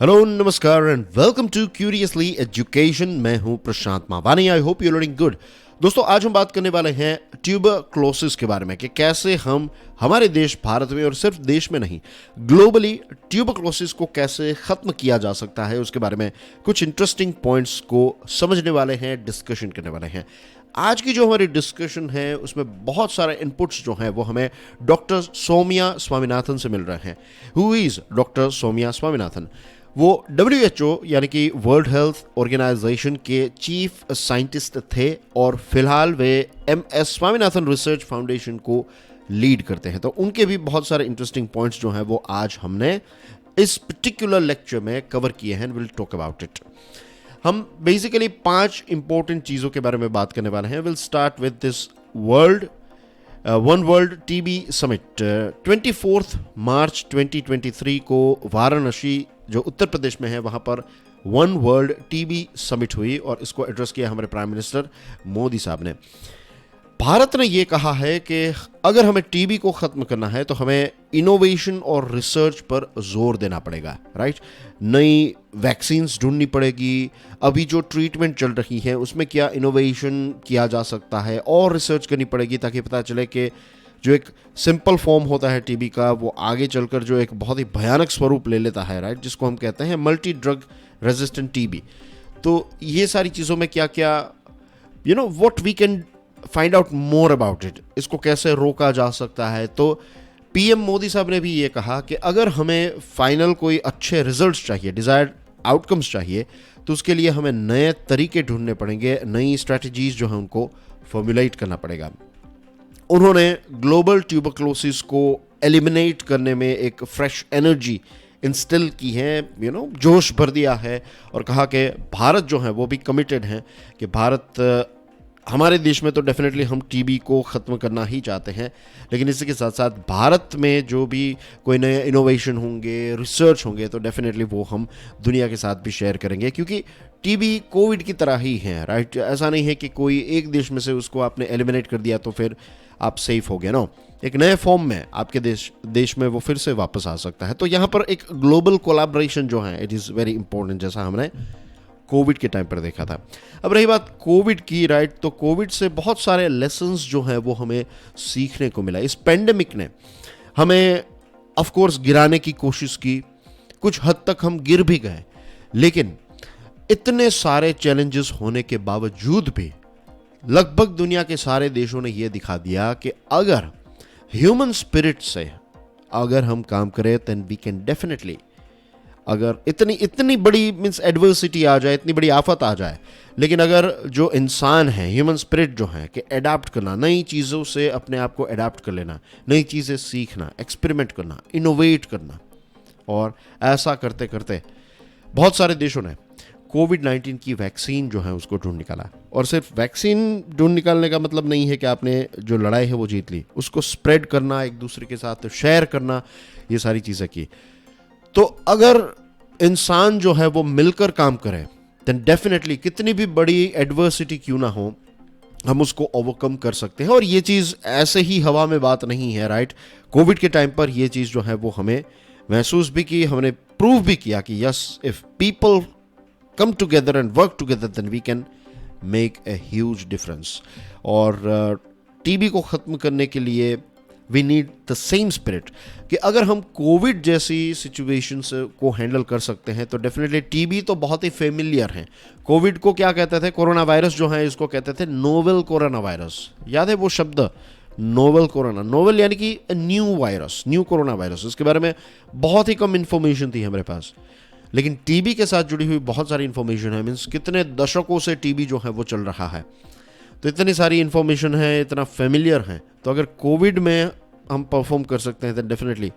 Hello नमस्कार and welcome to curiously education. मैं हूं Prashant Mawani. I hope you learning good. दोस्तों, आज हम बात करने वाले हैं ट्यूबरक्लोसिस के बारे में कि कैसे हम हमारे देश भारत में और सिर्फ देश में नहीं ग्लोबली ट्यूबरक्लोसिस को कैसे ख़त्म किया जा सकता है, उसके बारे में कुछ इंटरेस्टिंग पॉइंट्स को समझने वाले हैं, डिस्कशन करने वाले हैं। आज की जो हमारी डिस्कशन है उसमें बहुत सारे इनपुट्स जो हैं वो हमें डॉक्टर सौम्या स्वामीनाथन से मिल रहे हैं। Who is doctor Soumya Swaminathan? वो WHO यानी कि वर्ल्ड हेल्थ ऑर्गेनाइजेशन के चीफ साइंटिस्ट थे और फिलहाल वे MS स्वामीनाथन रिसर्च फाउंडेशन को लीड करते हैं। तो उनके भी बहुत सारे इंटरेस्टिंग पॉइंट्स जो हैं वो आज हमने इस पर्टिकुलर लेक्चर में कवर किए हैं। Will talk about it. हम बेसिकली 5 इंपॉर्टेंट चीज़ों के बारे में बात करने वाले हैं। Will start with this one world TB summit. 24 मार्च 2023 को वाराणसी जो उत्तर प्रदेश में है वहाँ पर वन वर्ल्ड TB समिट हुई और इसको एड्रेस किया हमारे प्राइम मिनिस्टर मोदी साहब ने। भारत ने ये कहा है कि अगर हमें TB को ख़त्म करना है तो हमें इनोवेशन और रिसर्च पर जोर देना पड़ेगा, राइट। नई वैक्सीन्स ढूंढनी पड़ेगी। अभी जो ट्रीटमेंट चल रही है उसमें क्या इनोवेशन किया जा सकता है और रिसर्च करनी पड़ेगी ताकि पता चले कि जो एक सिंपल फॉर्म होता है TB का वो आगे चलकर जो एक बहुत ही भयानक स्वरूप ले लेता है, राइट, जिसको हम कहते हैं मल्टी ड्रग रेजिस्टेंट TB। तो ये सारी चीज़ों में क्या क्या what we can find out more about it, इसको कैसे रोका जा सकता है। तो PM मोदी साहब ने भी ये कहा कि अगर हमें फाइनल कोई अच्छे रिजल्ट्स चाहिए, डिज़ायर्ड आउटकम्स चाहिए, तो उसके लिए हमें नए तरीके ढूंढने पड़ेंगे, नई स्ट्रैटेजीज जो है उनको फॉर्मुलेट करना पड़ेगा। उन्होंने ग्लोबल ट्यूबरक्लोसिस को एलिमिनेट करने में एक फ्रेश एनर्जी इंस्टिल की है, जोश भर दिया है और कहा कि भारत जो है वो भी कमिटेड है कि भारत हमारे देश में तो डेफिनेटली हम TB को ख़त्म करना ही चाहते हैं, लेकिन इसी के साथ साथ भारत में जो भी कोई नए इनोवेशन होंगे, रिसर्च होंगे, तो डेफिनेटली वो हम दुनिया के साथ भी शेयर करेंगे, क्योंकि TB कोविड की तरह ही है, राइट। ऐसा नहीं है कि कोई एक देश में से उसको आपने एलिमिनेट कर दिया तो फिर आप सेफ हो गए। नो, एक नए फॉर्म में आपके देश में वो फिर से वापस आ सकता है। तो यहाँ पर एक ग्लोबल कोलैबोरेशन जो है इट इज़ वेरी इंपॉर्टेंट, जैसा हमने कोविड के टाइम पर देखा था। अब रही बात कोविड की, राइट, तो कोविड से बहुत सारे लेसन्स जो हैं वो हमें सीखने को मिला। इस पेंडेमिक ने हमें ऑफ कोर्स गिराने की कोशिश की, कुछ हद तक हम गिर भी गए, लेकिन इतने सारे चैलेंजेस होने के बावजूद भी लगभग दुनिया के सारे देशों ने यह दिखा दिया कि अगर ह्यूमन स्पिरिट से अगर हम काम करें देन वी कैन डेफिनेटली, अगर इतनी बड़ी मीन्स एडवर्सिटी आ जाए, इतनी बड़ी आफत आ जाए, लेकिन अगर जो इंसान है, ह्यूमन स्पिरिट जो है कि एडाप्ट करना, नई चीज़ों से अपने आप को एडाप्ट कर लेना, नई चीज़ें सीखना, एक्सपेरिमेंट करना, इनोवेट करना, और ऐसा करते करते बहुत सारे देशों ने कोविड-19 की वैक्सीन जो है उसको ढूंढ निकाला। और सिर्फ वैक्सीन ढूंढ निकालने का मतलब नहीं है कि आपने जो लड़ाई है वो जीत ली, उसको स्प्रेड करना, एक दूसरे के साथ शेयर करना, ये सारी चीज़ें की। तो अगर इंसान जो है वो मिलकर काम करे देन डेफिनेटली कितनी भी बड़ी एडवर्सिटी क्यों ना हो हम उसको ओवरकम कर सकते हैं। और ये चीज़ ऐसे ही हवा में बात नहीं है, राइट। कोविड के टाइम पर ये चीज़ जो है वो हमें महसूस भी की, हमने प्रूव भी किया कि yes, if people come together and work together then we can make a huge difference। और TB को ख़त्म करने के लिए we need the same spirit कि अगर हम कोविड जैसी सिचुएशंस को हैंडल कर सकते हैं तो डेफिनेटली TB तो बहुत ही फेमिलियर है। कोविड को क्या कहते थे? कोरोना वायरस जो है इसको कहते थे नोवेल कोरोना वायरस। याद है वो शब्द, नोवेल कोरोना? नोवेल यानी कि new virus, new corona virus. इसके बारे में बहुत ही कम इंफॉर्मेशन थी हमारे पास, लेकिन TB के साथ जुड़ी हुई बहुत सारी इन्फॉर्मेशन है। मीन्स कितने दशकों से TB जो है वो चल रहा है, तो इतनी सारी इन्फॉर्मेशन है, इतना फेमिलियर है। तो अगर कोविड में हम परफॉर्म कर सकते हैं तो डेफिनेटली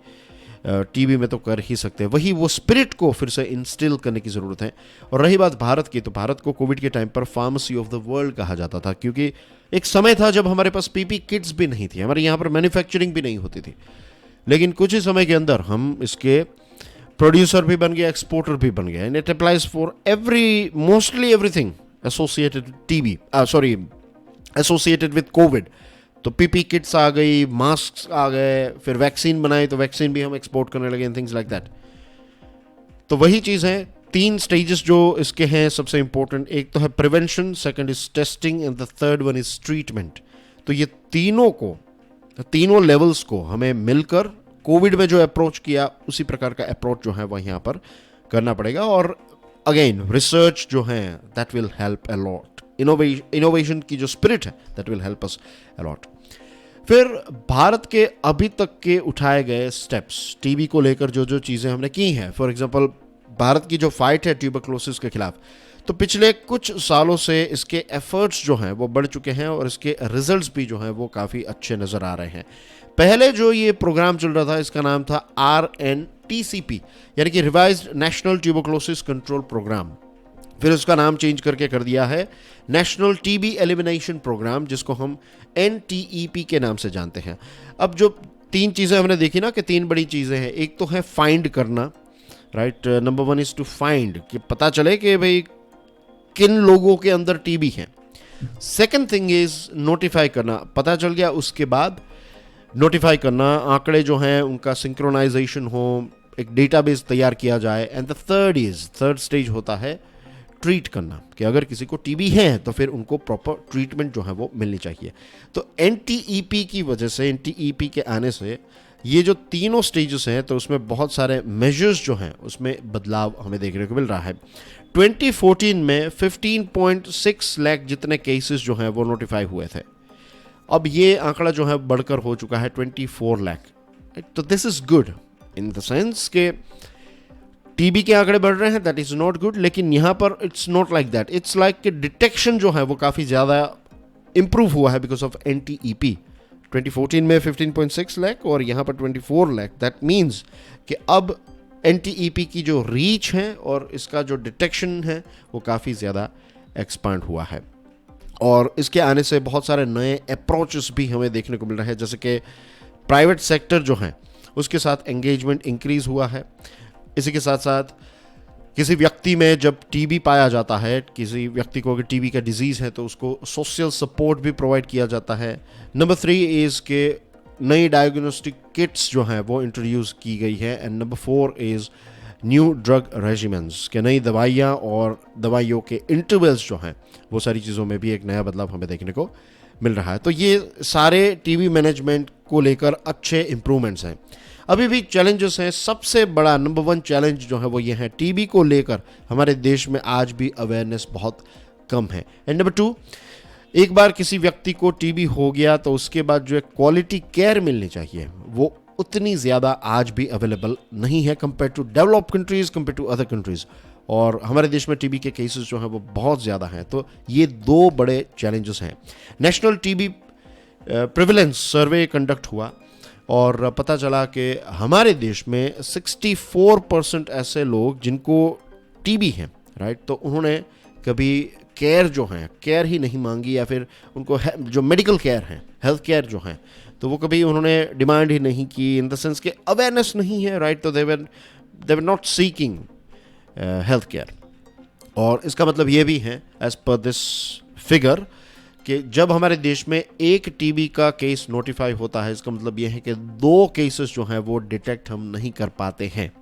TB में तो कर ही सकते हैं। वही वो स्पिरिट को फिर से इंस्टिल करने की ज़रूरत है। और रही बात भारत की, तो भारत को कोविड के टाइम पर फार्मेसी ऑफ द वर्ल्ड कहा जाता था, क्योंकि एक समय था जब हमारे पास PP किट्स भी नहीं थी, हमारे यहाँ पर मैन्युफैक्चरिंग भी नहीं होती थी, लेकिन कुछ ही समय के अंदर हम इसके प्रोड्यूसर भी बन गया, एक्सपोर्टर भी बन गया। And it applies for mostly everything associated TB, associated with Covid. तो PP किट्स आ गई, मास्क आ गए, फिर वैक्सीन बनाई तो वैक्सीन भी हम एक्सपोर्ट करने लगे, एंड थिंग्स लाइक दैट। तो वही चीज़ है, 3 स्टेजेस जो इसके हैं सबसे इंपॉर्टेंट, एक तो है prevention, second is testing and the third one is treatment. तो ये तीनों लेवल्स को हमें मिलकर कोविड में जो अप्रोच किया उसी प्रकार का अप्रोच जो है वह यहाँ पर करना पड़ेगा। और अगेन रिसर्च जो है that will help a lot, innovation की जो स्पिरिट है that will help us a lot. फिर भारत के अभी तक के उठाए गए स्टेप्स टीबी को लेकर जो जो चीज़ें हमने की हैं, फॉर एग्जांपल भारत की जो फाइट है ट्यूबरक्लोसिस के खिलाफ, तो पिछले कुछ सालों से इसके एफर्ट्स जो हैं वो बढ़ चुके हैं और इसके रिजल्ट्स भी जो हैं वो काफ़ी अच्छे नज़र आ रहे हैं। पहले जो ये प्रोग्राम चल रहा था इसका नाम था RNTCP, यानी कि revised national tuberculosis control programme. फिर उसका नाम चेंज करके कर दिया है नेशनल टीबी एलिमिनेशन प्रोग्राम, जिसको हम NTEP के नाम से जानते हैं। अब जो 3 चीज़ें हमने देखी ना कि 3 बड़ी चीज़ें हैं, एक तो है फाइंड करना, right, number 1 is to find, कि पता चले कि भाई किन लोगों के अंदर टीबी है। सेकंड थिंग इज़ नोटिफाई करना, पता चल गया उसके बाद नोटिफाई करना, आंकड़े जो हैं उनका सिंक्रोनाइजेशन हो, एक डेटाबेस तैयार किया जाए। एंड द थर्ड स्टेज होता है ट्रीट करना, कि अगर किसी को टीबी है तो फिर उनको प्रॉपर ट्रीटमेंट जो है वो मिलनी चाहिए। तो NTEP की वजह से, NTEP के आने से ये जो तीनों स्टेजेस हैं तो उसमें बहुत सारे मेजर्स जो हैं उसमें बदलाव हमें देखने को मिल रहा है। 2014 में 15.6 लाख जितने केसेस जो हैं वो नोटिफाई हुए थे, अब ये आंकड़ा जो है बढ़कर हो चुका है 24 लाख। तो this is good in the sense के टीबी के आंकड़े बढ़ रहे हैं, दैट इज नॉट गुड, लेकिन यहाँ पर it's not like that. It's like कि डिटेक्शन जो है वो काफ़ी ज़्यादा इंप्रूव हुआ है बिकॉज ऑफ NTEP। 2014 में 15.6 लाख और यहाँ पर 24 लाख, दैट मीन्स कि अब NTEP की जो रीच है और इसका जो डिटेक्शन है वो काफ़ी ज़्यादा एक्सपांड हुआ है। और इसके आने से बहुत सारे नए अप्रोचेस भी हमें देखने को मिल रहे हैं, जैसे कि प्राइवेट सेक्टर जो है उसके साथ एंगेजमेंट इंक्रीज हुआ है। इसी के साथ साथ किसी व्यक्ति में जब टीबी पाया जाता है, किसी व्यक्ति को अगर टीबी का डिजीज़ है तो उसको सोशल सपोर्ट भी प्रोवाइड किया जाता है। नंबर 3 इज़ के नई डायग्नोस्टिक किट्स जो हैं वो इंट्रोड्यूस की गई है। And number 4 is new drug regiments, के नई दवाइयाँ और दवाइयों के इंटरवल्स जो हैं वो सारी चीज़ों में भी एक नया बदलाव हमें देखने को मिल रहा है। तो ये सारे टीबी मैनेजमेंट को लेकर अच्छे इम्प्रूवमेंट्स हैं। अभी भी चैलेंजेस हैं। सबसे बड़ा नंबर 1 चैलेंज जो है वो ये है, टीबी को लेकर हमारे देश में आज भी अवेयरनेस बहुत कम है। एंड नंबर 2, एक बार किसी व्यक्ति को टीबी हो गया तो उसके बाद जो क्वालिटी केयर मिलनी चाहिए वो उतनी ज़्यादा आज भी अवेलेबल नहीं है compare to developed countries, compare to other countries. और हमारे देश में टीबी के केसेस जो हैं वो बहुत ज़्यादा हैं। तो ये 2 बड़े चैलेंजेस हैं। National TB prevalence survey conduct हुआ और पता चला कि हमारे देश में 64% ऐसे लोग जिनको टीबी है, राइट, तो उन्होंने कभी केयर ही नहीं मांगी, या फिर उनको जो मेडिकल केयर है, हेल्थ केयर जो है, तो वो कभी उन्होंने डिमांड ही नहीं की, इन द सेंस के अवेयरनेस नहीं है, राइट। तो they were not seeking health care. और इसका मतलब ये भी है एज पर दिस फिगर कि जब हमारे देश में एक टीबी का केस नोटिफाई होता है, इसका मतलब ये है कि 2 केसेस जो हैं वो डिटेक्ट हम नहीं कर पाते हैं।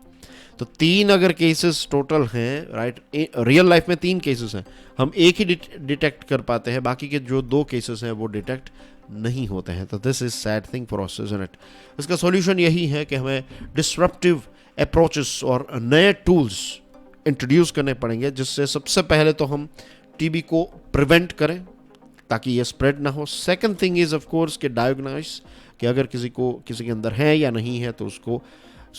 तो 3 अगर केसेस टोटल हैं, राइट, रियल लाइफ में 3 केसेस हैं, हम एक ही डिटेक्ट कर पाते हैं, बाकी के जो 2 केसेस हैं वो डिटेक्ट नहीं होते हैं। तो this is sad thing for us, isn't it. इसका सॉल्यूशन यही है कि हमें डिसरप्टिव अप्रोचेस और नए टूल्स इंट्रोड्यूस करने पड़ेंगे, जिससे सबसे पहले तो हम टीबी को प्रिवेंट करें ताकि ये स्प्रेड ना हो। Second thing is of course कि डायग्नाइज, कि अगर किसी के अंदर है या नहीं है तो उसको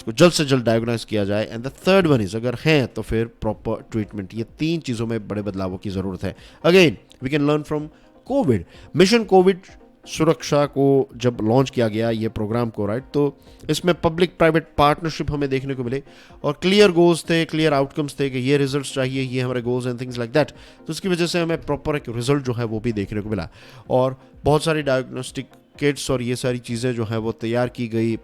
जल्द से जल्द डायग्नाइज किया जाए। And the third one is अगर है तो फिर प्रॉपर ट्रीटमेंट। ये 3 चीज़ों में बड़े बदलावों की ज़रूरत है। Again we can learn from COVID. Mission COVID Suraksha को जब लॉन्च किया गया ये प्रोग्राम को, राइट, तो इसमें पब्लिक प्राइवेट पार्टनरशिप हमें देखने को मिले और क्लियर गोल्स थे, क्लियर आउटकम्स थे कि ये रिजल्ट्स चाहिए, ये हमारे goals and things like that. तो उसकी वजह से हमें प्रॉपर एक रिजल्ट जो है वो भी देखने को मिला और बहुत सारी डायग्नोस्टिक किट्स और ये सारी चीज़ें जो है वो तैयार की गई।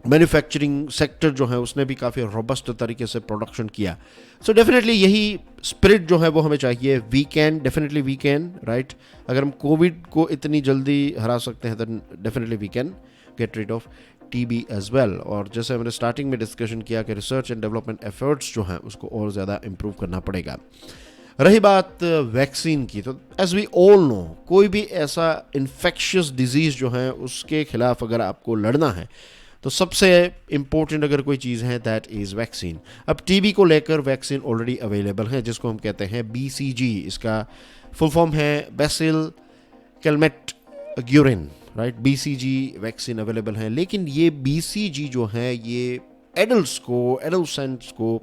मैन्युफैक्चरिंग सेक्टर जो है उसने भी काफ़ी रोबस्ट तरीके से प्रोडक्शन किया। सो डेफिनेटली यही स्पिरिट जो है वो हमें चाहिए। Definitely we can, right. अगर हम कोविड को इतनी जल्दी हरा सकते हैं तो definitely we can get rid of TB as well. और जैसे मैंने स्टार्टिंग में डिस्कशन किया कि रिसर्च एंड डेवलपमेंट एफर्ट्स जो हैं उसको और ज़्यादा इम्प्रूव करना पड़ेगा। रही बात वैक्सीन की, तो एज वी ऑल नो, कोई भी ऐसा इन्फेक्शियस डिजीज़ जो है उसके खिलाफ अगर आपको लड़ना है तो सबसे इम्पोर्टेंट अगर कोई चीज़ है दैट इज़ वैक्सीन। अब टीबी को लेकर वैक्सीन ऑलरेडी अवेलेबल है जिसको हम कहते हैं BCG। इसका फुल फॉर्म है BECIL Calmette Guérin, right. BCG vaccine available है, लेकिन ये BCG जो है ये एडल्सेंट्स को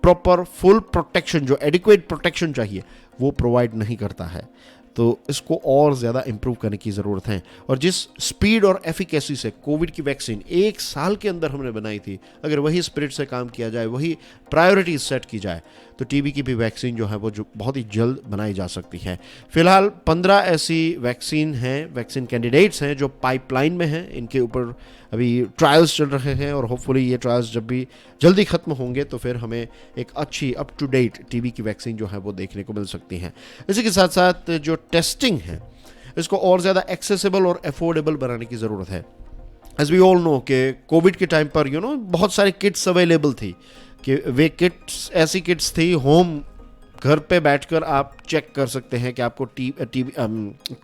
प्रॉपर फुल प्रोटेक्शन, जो एडिक्वेट प्रोटेक्शन चाहिए, वो प्रोवाइड नहीं करता है। तो इसको और ज़्यादा इम्प्रूव करने की ज़रूरत है। और जिस स्पीड और एफिकेसी से कोविड की वैक्सीन 1 साल के अंदर हमने बनाई थी, अगर वही स्पिरिट से काम किया जाए, वही प्रायोरिटीज सेट की जाए, तो टीबी की भी वैक्सीन जो है वो जो बहुत ही जल्द बनाई जा सकती है। फिलहाल 15 ऐसी वैक्सीन कैंडिडेट्स हैं जो पाइपलाइन में हैं। इनके ऊपर अभी ट्रायल्स चल रहे हैं और होपफुली ये ट्रायल्स जब भी जल्दी ख़त्म होंगे तो फिर हमें एक अच्छी अप टू डेट टीबी की वैक्सीन जो है वो देखने को मिल सकती है। इसी के साथ साथ जो टेस्टिंग है इसको और ज़्यादा एक्सेसिबल और अफोर्डेबल बनाने की ज़रूरत है। एज वी ऑल नो कि कोविड के टाइम पर बहुत सारी किट्स अवेलेबल थी, कि वे किट्स ऐसी किट्स थी होम, घर पे बैठकर आप चेक कर सकते हैं कि आपको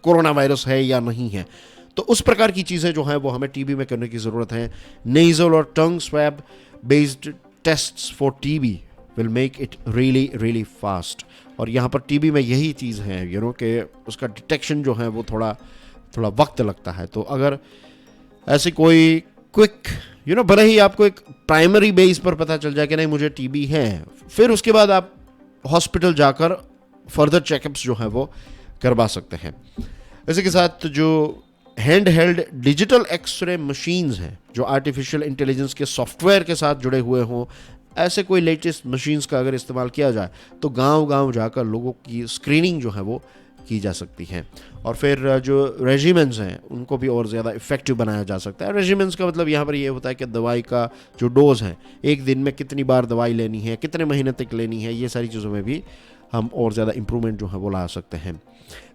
कोरोना वायरस है या नहीं है। तो उस प्रकार की चीज़ें जो हैं वो हमें टीबी में करने की ज़रूरत है। नेज़ल और tongue swab based tests for TB will make it really really fast. और यहाँ पर टीबी में यही चीज़ है कि उसका डिटेक्शन जो है वो थोड़ा वक्त लगता है। तो अगर ऐसी कोई क्विक भले ही आपको एक प्राइमरी बेस पर पता चल जाए कि नहीं मुझे टीबी है, फिर उसके बाद आप हॉस्पिटल जाकर फर्दर चेकअप्स जो है वो करवा सकते हैं। इसी के साथ जो hand held digital x-ray machines हैं जो आर्टिफिशियल इंटेलिजेंस के सॉफ्टवेयर के साथ जुड़े हुए हों, ऐसे कोई लेटेस्ट मशीन्स का अगर इस्तेमाल किया जाए तो गांव-गांव जाकर लोगों की स्क्रीनिंग जो है वो की जा सकती है। और फिर जो रेजिमेंट्स हैं उनको भी और ज़्यादा इफेक्टिव बनाया जा सकता है। रेजिमेंट्स का मतलब यहाँ पर ये होता है कि दवाई का जो डोज है, एक दिन में कितनी बार दवाई लेनी है, कितने महीने तक लेनी है, ये सारी चीज़ों में भी हम और ज़्यादा इम्प्रूवमेंट जो है वो ला सकते हैं।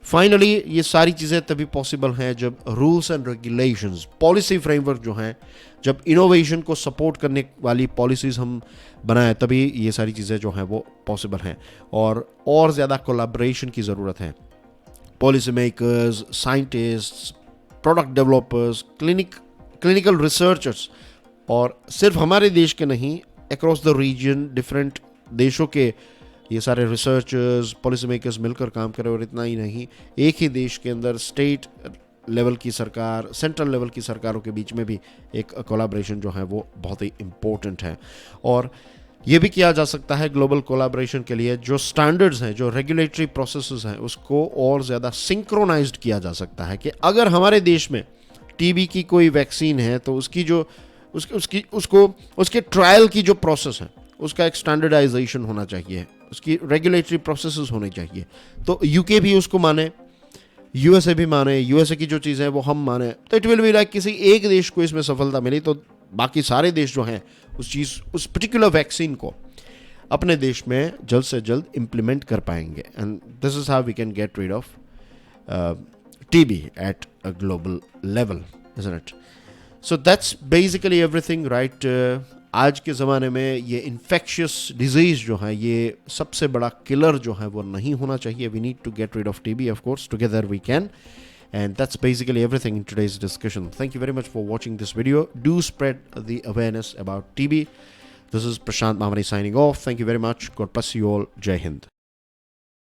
फाइनली ये सारी चीज़ें तभी पॉसिबल हैं जब rules and regulations, policy framework जो हैं, जब इनोवेशन को सपोर्ट करने वाली पॉलिसीज़ हम बनाएं, तभी ये सारी चीज़ें जो हैं वो पॉसिबल हैं। और ज़्यादा कोलैबोरेशन की ज़रूरत है। Policy makers, scientists, product developers, clinical researchers, और सिर्फ हमारे देश के नहीं, अक्रॉस द रीजन डिफरेंट देशों के ये सारे रिसर्चर्स, पॉलिसी मेकर्स मिलकर काम करें। और इतना ही नहीं, एक ही देश के अंदर स्टेट लेवल की सरकार, सेंट्रल लेवल की सरकारों के बीच में भी एक कोलैबोरेशन जो है वो बहुत ही इम्पोर्टेंट है। और ये भी किया जा सकता है ग्लोबल कोलैबोरेशन के लिए, जो स्टैंडर्ड्स हैं, जो रेगुलेटरी प्रोसेसेस हैं, उसको और ज़्यादा सिंक्रोनाइज्ड किया जा सकता है। कि अगर हमारे देश में टीबी की कोई वैक्सीन है तो उसके ट्रायल की जो प्रोसेस है उसका एक स्टैंडर्डाइजेशन होना चाहिए, उसकी रेगुलेटरी प्रोसेसेस होने चाहिए। तो यूके भी उसको माने, यूएसए भी माने, यूएसए की जो चीज़ें हैं वो हम माने, तो इट विल बी लाइक किसी एक देश को इसमें सफलता मिली तो बाकी सारे देश जो हैं उस पर्टिकुलर वैक्सीन को अपने देश में जल्द से जल्द इम्प्लीमेंट कर पाएंगे। And this is how we can get rid of TB at a global level, isn't it? So that's basically everything, right. आज के ज़माने में ये इन्फेक्शियस डिजीज़ जो है ये सबसे बड़ा किलर जो है वो नहीं होना चाहिए। We need to get rid of TB, of course, together we can. And that's basically everything in today's discussion. Thank you very much for watching this video. Do spread the awareness about TB. This is Prashant Mamani signing off. Thank you very much. God bless you all. Jai Hind.